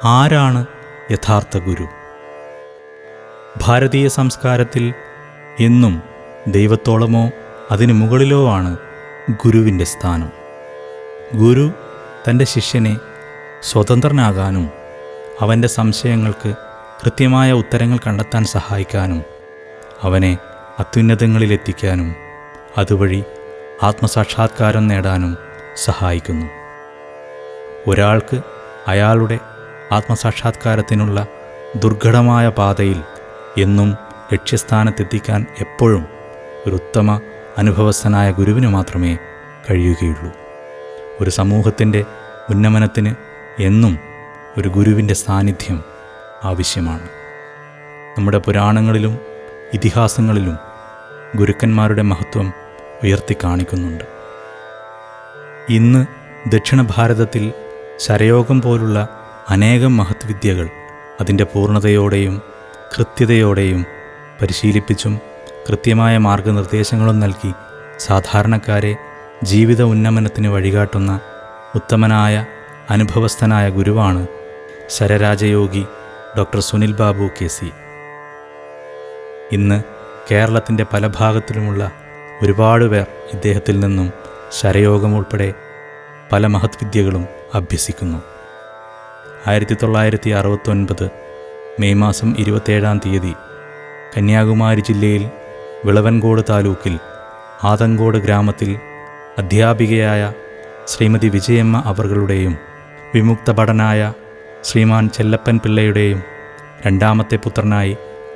ആരാണ് യഥാർത്ഥ ഗുരു? ഭാരതീയ സംസ്കാരത്തിൽ എന്നും ദൈവത്തോളമോ അതിനു മുകളിലോ ആണ് ഗുരുവിൻ്റെ സ്ഥാനം. ഗുരു തൻ്റെ ശിഷ്യനെ സ്വതന്ത്രനാകാനും അവൻ്റെ സംശയങ്ങൾക്ക് കൃത്യമായ ഉത്തരങ്ങൾ കണ്ടെത്താൻ സഹായിക്കാനും അവനെ അത്യുന്നതങ്ങളിലെത്തിക്കാനും അതുവഴി ആത്മസാക്ഷാത്കാരം നേടാനും സഹായിക്കുന്നു. ഒരാൾക്ക് അയാളുടെ ആത്മസാക്ഷാത്കാരത്തിനുള്ള ദുർഘടമായ പാതയിൽ എന്നും ലക്ഷ്യസ്ഥാനത്തെത്തിക്കാൻ എപ്പോഴും ഒരു ഉത്തമ അനുഭവസ്ഥനായ ഗുരുവിന് മാത്രമേ കഴിയുകയുള്ളൂ. ഒരു സമൂഹത്തിൻ്റെ ഉന്നമനത്തിന് എന്നും ഒരു ഗുരുവിൻ്റെ സാന്നിധ്യം ആവശ്യമാണ്. നമ്മുടെ പുരാണങ്ങളിലും ഇതിഹാസങ്ങളിലും ഗുരുക്കന്മാരുടെ മഹത്വം ഉയർത്തി കാണിക്കുന്നുണ്ട്. ഇന്ന് ദക്ഷിണ ഭാരതത്തിൽ ശരയോഗം പോലുള്ള അനേകം മഹത് വിദ്യകൾ അതിൻ്റെ പൂർണ്ണതയോടെയും കൃത്യതയോടെയും പരിശീലിപ്പിച്ചും കൃത്യമായ മാർഗനിർദ്ദേശങ്ങളും നൽകി സാധാരണക്കാരെ ജീവിത ഉന്നമനത്തിന് വഴികാട്ടുന്ന ഉത്തമനായ അനുഭവസ്ഥനായ ഗുരുവാണ് ശരരാജയോഗി ഡോക്ടർ സുനിൽ ബാബു KC. ഇന്ന് കേരളത്തിൻ്റെ പല ഭാഗത്തിലുമുള്ള ഒരുപാട് പേർ ഇദ്ദേഹത്തിൽ നിന്നും ശരയോഗം ഉൾപ്പെടെ പല മഹത് വിദ്യകളും അഭ്യസിക്കുന്നു. 1969 മെയ് മാസം 27 കന്യാകുമാരി ജില്ലയിൽ വിളവൻകോട് താലൂക്കിൽ ആതങ്കോട് ഗ്രാമത്തിൽ അധ്യാപികയായ ശ്രീമതി വിജയമ്മ അവர்களுടെയും വിമുക്ത ഭടനായ ശ്രീമാൻ ചെല്ലപ്പൻ പിള്ളയുടെയും രണ്ടാമത്തെ പുത്രനായി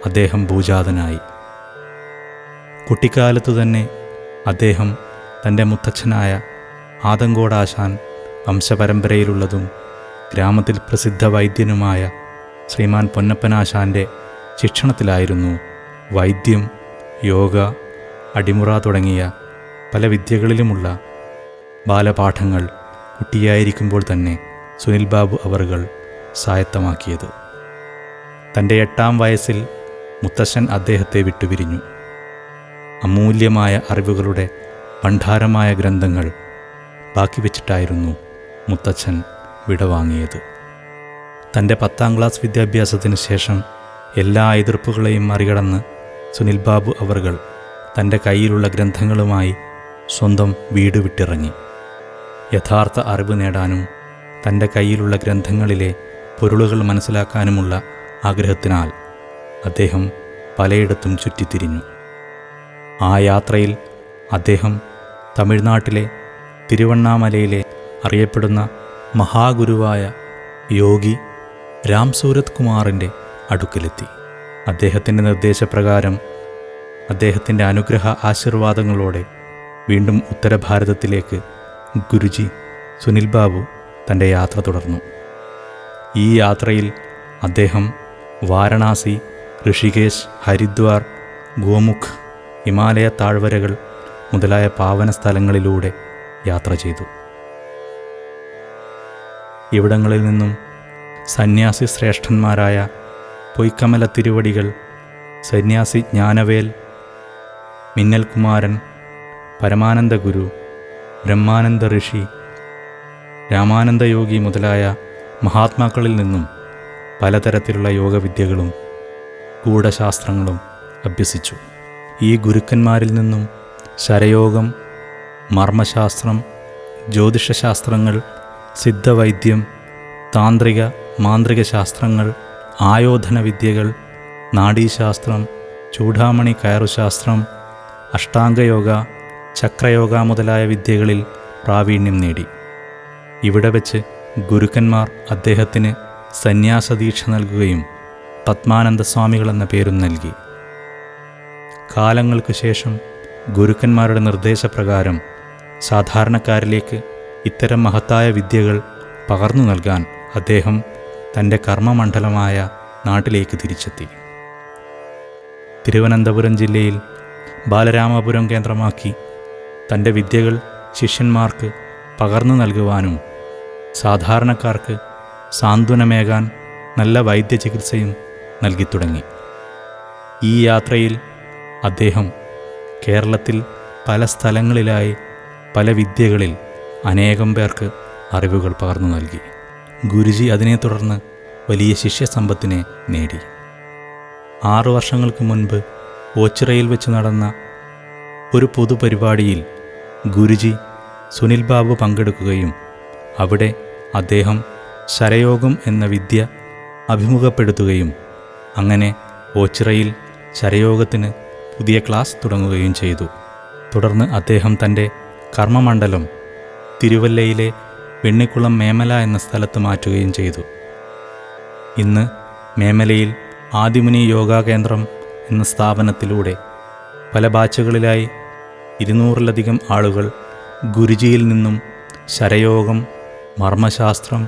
അദ്ദേഹം ഭൂജാതനായി. കുട്ടിക്കാലത്തു തന്നെ അദ്ദേഹം തൻ്റെ മുത്തച്ഛനായ ആതങ്കോടാശാൻ വംശപരമ്പരയിലുള്ളതും ഗ്രാമത്തിൽ പ്രസിദ്ധ വൈദ്യനുമായ ശ്രീമാൻ പൊന്നപ്പനാശാൻ്റെ ശിക്ഷണത്തിലായിരുന്നു വൈദ്യം, യോഗ, അടിമുറ തുടങ്ങിയ പല വിദ്യകളിലുമുള്ള ബാലപാഠങ്ങൾ കുട്ടിയായിരിക്കുമ്പോൾ തന്നെ സുനിൽ ബാബു അവറുകൾ സ്വായത്തമാക്കിയത്. തൻ്റെ 8ാം വയസ്സിൽ മുത്തശ്ശൻ അദ്ദേഹത്തെ വിട്ടുപിരിഞ്ഞു. അമൂല്യമായ അറിവുകളുടെ ഭണ്ഡാരമായ ഗ്രന്ഥങ്ങൾ ബാക്കി വച്ചിട്ടായിരുന്നു മുത്തച്ഛൻ വിടവാങ്ങിയത്. തൻ്റെ 10ാം ക്ലാസ് വിദ്യാഭ്യാസത്തിന് ശേഷം എല്ലാ എതിർപ്പുകളെയും മറികടന്ന് സുനിൽ ബാബു അവറുകൾ തൻ്റെ കയ്യിലുള്ള ഗ്രന്ഥങ്ങളുമായി സ്വന്തം വീട് വിട്ടിറങ്ങി. യഥാർത്ഥ അറിവ് നേടാനും തൻ്റെ കയ്യിലുള്ള ഗ്രന്ഥങ്ങളിലെ പൊരുളുകൾ മനസ്സിലാക്കാനുമുള്ള ആഗ്രഹത്തിനാൽ അദ്ദേഹം പലയിടത്തും ചുറ്റിത്തിരിഞ്ഞു. ആ യാത്രയിൽ അദ്ദേഹം തമിഴ്നാട്ടിലെ തിരുവണ്ണാമലയിലെ അറിയപ്പെടുന്ന മഹാഗുരുവായ യോഗി രാം സൂരത് കുമാറിൻ്റെ അടുക്കലെത്തി. അദ്ദേഹത്തിൻ്റെ നിർദ്ദേശപ്രകാരം അദ്ദേഹത്തിൻ്റെ അനുഗ്രഹ ആശീർവാദങ്ങളോടെ വീണ്ടും ഉത്തരഭാരതത്തിലേക്ക് ഗുരുജി സുനിൽ ബാബു തൻ്റെ യാത്ര തുടർന്നു. ഈ യാത്രയിൽ അദ്ദേഹം വാരണാസി, ഋഷികേശ്, ഹരിദ്വാർ, ഗോമുഖ്, ഹിമാലയ താഴ്വരകൾ മുതലായ പാവന സ്ഥലങ്ങളിലൂടെ യാത്ര ചെയ്തു. ഇവിടങ്ങളിൽ നിന്നും സന്യാസി ശ്രേഷ്ഠന്മാരായ പൊയ്ക്കമല തിരുവടികൾ, സന്യാസി ജ്ഞാനവേൽ, മിന്നൽകുമാരൻ, പരമാനന്ദ ഗുരു, ബ്രഹ്മാനന്ദ ഋഷി, രാമാനന്ദയോഗി മുതലായ മഹാത്മാക്കളിൽ നിന്നും പലതരത്തിലുള്ള യോഗവിദ്യകളും ഗൂഢശാസ്ത്രങ്ങളും അഭ്യസിച്ചു. ഈ ഗുരുക്കന്മാരിൽ നിന്നും ശരയോഗം, മർമ്മശാസ്ത്രം, ജ്യോതിഷശാസ്ത്രങ്ങൾ, സിദ്ധവൈദ്യം, താന്ത്രിക മാന്ത്രിക ശാസ്ത്രങ്ങൾ, ആയോധന വിദ്യകൾ, നാഡീശാസ്ത്രം, ചൂഡാമണി കയറുശാസ്ത്രം, അഷ്ടാംഗയോഗ, ചക്രയോഗ മുതലായ വിദ്യകളിൽ പ്രാവീണ്യം നേടി. ഇവിടെ വെച്ച് ഗുരുക്കന്മാർ അദ്ദേഹത്തിന് സന്യാസദീക്ഷ നൽകുകയും പത്മാനന്ദ സ്വാമികളെന്ന പേരും നൽകി. കാലങ്ങൾക്ക് ശേഷം ഗുരുക്കന്മാരുടെ നിർദ്ദേശപ്രകാരം സാധാരണക്കാരിലേക്ക് ഇത്തരം മഹത്തായ വിദ്യകൾ പകർന്നു നൽകാൻ അദ്ദേഹം തൻ്റെ കർമ്മമണ്ഡലമായ നാട്ടിലേക്ക് തിരിച്ചെത്തി. തിരുവനന്തപുരം ജില്ലയിൽ ബാലരാമപുരം കേന്ദ്രമാക്കി തൻ്റെ വിദ്യകൾ ശിഷ്യന്മാർക്ക് പകർന്നു നൽകുവാനും സാധാരണക്കാർക്ക് സാന്ത്വനമേകാൻ നല്ല വൈദ്യചികിത്സയും നൽകിത്തുടങ്ങി. ഈ യാത്രയിൽ അദ്ദേഹം കേരളത്തിൽ പല സ്ഥലങ്ങളിലായി പല വിദ്യകളിൽ അനേകം പേർക്ക് അറിവുകൾ പകർന്നു നൽകി. ഗുരുജി അതിനെ തുടർന്ന് വലിയ ശിഷ്യസമ്പത്തിനെ നേടി. 6 വർഷങ്ങൾക്ക് മുൻപ് ഓച്ചിറയിൽ വെച്ച് നടന്ന ഒരു പൊതുപരിപാടിയിൽ ഗുരുജി സുനിൽ ബാബു പങ്കെടുക്കുകയും അവിടെ അദ്ദേഹം ശരയോഗം എന്ന വിദ്യ അഭിമുഖപ്പെടുത്തുകയും അങ്ങനെ ഓച്ചിറയിൽ ശരയോഗത്തിന് പുതിയ ക്ലാസ് തുടങ്ങുകയും ചെയ്തു. തുടർന്ന് അദ്ദേഹം തൻ്റെ കർമ്മമണ്ഡലം തിരുവല്ലയിലെ വെണ്ണിക്കുളം മേമല എന്ന സ്ഥലത്ത് മാറ്റുകയും ചെയ്തു. ഇന്ന് മേമലയിൽ ആദിമുനി യോഗാ കേന്ദ്രം എന്ന സ്ഥാപനത്തിലൂടെ പല ബാച്ചുകളിലായി 200-ലധികം ആളുകൾ ഗുരുജിയിൽ നിന്നും ശരയോഗം, മർമ്മശാസ്ത്രം,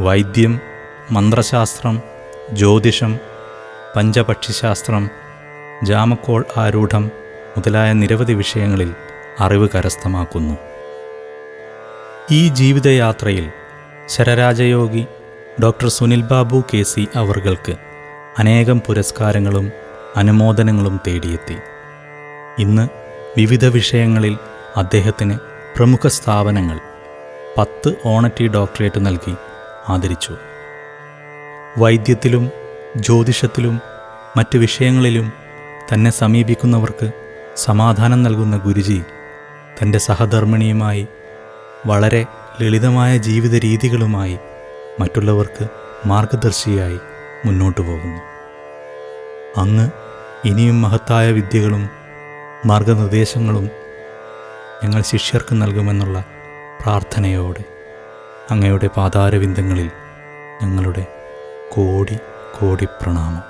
വൈദ്യം, മന്ത്രശാസ്ത്രം, ജ്യോതിഷം, പഞ്ചപക്ഷിശാസ്ത്രം, ജാമക്കോൾ ആരൂഢം മുതലായ നിരവധി വിഷയങ്ങളിൽ അറിവ് കരസ്ഥമാക്കുന്നു. ഈ ജീവിതയാത്രയിൽ ശരരാജയോഗി ഡോക്ടർ സുനിൽ ബാബു KC അവർക്ക് അനേകം പുരസ്കാരങ്ങളും അനുമോദനങ്ങളും തേടിയെത്തി. ഇന്ന് വിവിധ വിഷയങ്ങളിൽ അദ്ദേഹത്തിന് പ്രമുഖ സ്ഥാപനങ്ങൾ 10 ഓണറ്റി ഡോക്ടറേറ്റ് നൽകി ആദരിച്ചു. വൈദ്യത്തിലും ജ്യോതിഷത്തിലും മറ്റ് വിഷയങ്ങളിലും തന്നെ സമീപിക്കുന്നവർക്ക് സമാധാനം നൽകുന്ന ഗുരുജി തൻ്റെ സഹധർമ്മിണിയുമായി വളരെ ലളിതമായ ജീവിത രീതികളുമായി മറ്റുള്ളവർക്ക് മാർഗദർശിയായി മുന്നോട്ടു പോകുന്നു. അങ്ങ് ഇനിയും മഹത്തായ വിദ്യകളും മാർഗനിർദ്ദേശങ്ങളും ഞങ്ങൾ ശിഷ്യർക്ക് നൽകുമെന്നുള്ള പ്രാർത്ഥനയോടെ അങ്ങയുടെ പാതാരവിന്ദങ്ങളിൽ ഞങ്ങളുടെ കോടി കോടി പ്രണാമം.